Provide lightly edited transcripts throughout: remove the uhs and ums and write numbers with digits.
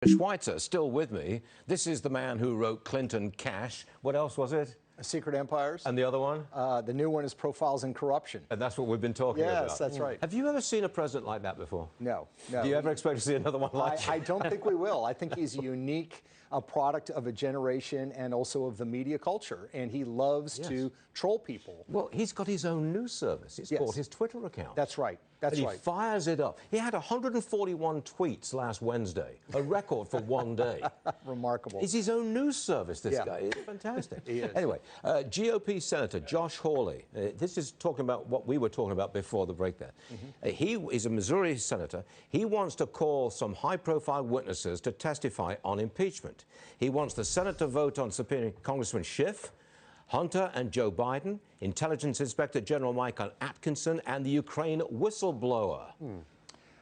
Schweizer, still with me. This is the man who wrote Clinton Cash. What else was it? Secret Empires. And the other one? The new one is Profiles in Corruption. And that's what we've been talking about. Yes, that's right. Have you ever seen a president like that before? No, no. Do you ever expect to see another one like I don't think we will. I think he's a unique product of a generation and also of the media culture. And he loves to troll people. Well, he's got his own news service. It's called his Twitter account. That's right. That's right. He fires it up. He had 141 tweets last Wednesday, a record for one day. Remarkable. It's his own news service, this guy. It's fantastic. He is. Anyway, GOP Senator Josh Hawley, this is talking about what we were talking about before the break there. He is a Missouri senator. He wants to call some high-profile witnesses to testify on impeachment. He wants the Senate to vote on subpoenaing Congressman Schiff, Hunter and Joe Biden, Intelligence Inspector General Michael Atkinson, and the Ukraine whistleblower.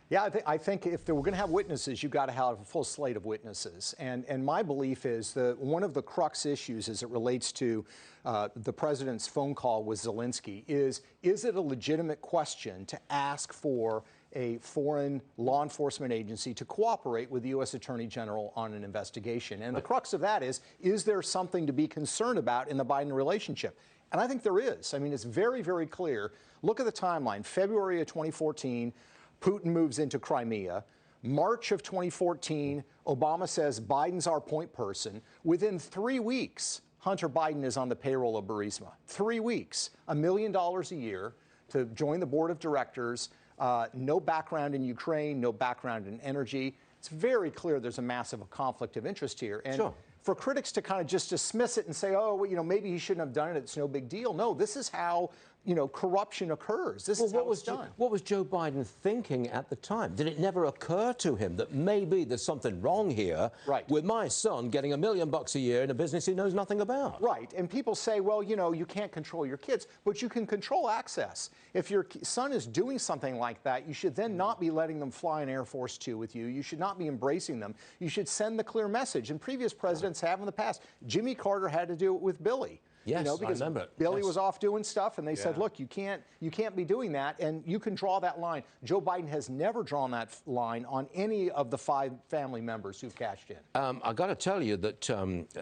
Yeah, I think if we're going to have witnesses, you've got to have a full slate of witnesses. And my belief is that one of the crux issues as it relates to the president's phone call with Zelensky is it a legitimate question to ask for a foreign law enforcement agency to cooperate with the U.S. Attorney General on an investigation? And the crux of that is there something to be concerned about in the Biden relationship? And I think there is. I mean, it's very, very clear. Look at the timeline. February of 2014, Putin moves into Crimea. March of 2014, Obama says Biden's our point person. Within 3 weeks, Hunter Biden is on the payroll of Burisma. 3 weeks, $1 million a year to join the board of directors. No background in Ukraine, no background in energy. It's very clear there's a massive conflict of interest here. And for critics to kind of just dismiss it and say, oh, well, maybe he shouldn't have done it, it's no big deal. No, this is how, corruption occurs. This is how it's done. What was Joe Biden thinking at the time? Did it never occur to him that maybe there's something wrong here with my son getting $1 million a year in a business he knows nothing about? Right. And people say, well, you can't control your kids, but you can control access. If your son is doing something like that, you should then not be letting them fly an Air Force Two with you. You should not be embracing them. You should send the clear message. And previous presidents have in the past. Jimmy Carter had to do it with Billy. Yes, because I remember. Billy was off doing stuff, and they said, look, you can't be doing that, and you can draw that line. Joe Biden has never drawn that line on any of the 5 family members who've cashed in. I got to tell you that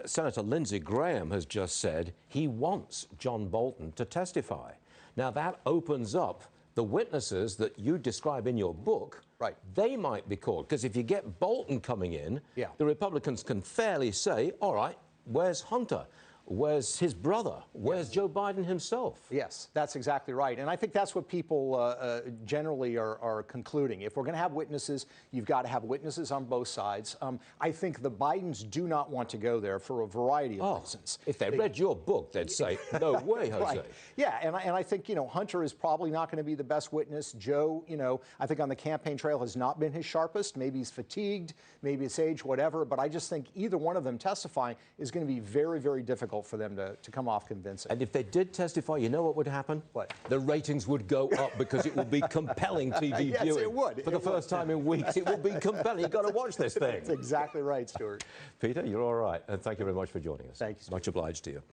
Senator Lindsey Graham has just said he wants John Bolton to testify. Now, that opens up the witnesses that you describe in your book. Right. They might be called, because if you get Bolton coming in, the Republicans can fairly say, all right, where's Hunter? Where's his brother? Where's Joe Biden himself? Yes, that's exactly right. And I think that's what people generally are concluding. If we're going to have witnesses, you've got to have witnesses on both sides. I think the Bidens do not want to go there for a variety of reasons. If they read your book, they'd say, no way, Jose. Yeah, and I think, Hunter is probably not going to be the best witness. Joe, I think on the campaign trail has not been his sharpest. Maybe he's fatigued, maybe it's age, whatever. But I just think either one of them testifying is going to be very, very difficult for them to come off convincing. And if they did testify, you know what would happen? What? The ratings would go up because it would be compelling TV viewing. Yes, it would. For the first time in weeks, it will be compelling. You've got to watch this thing. That's exactly right, Stuart. Peter, you're all right. And thank you very much for joining us. Thank you, Stuart. Much obliged to you.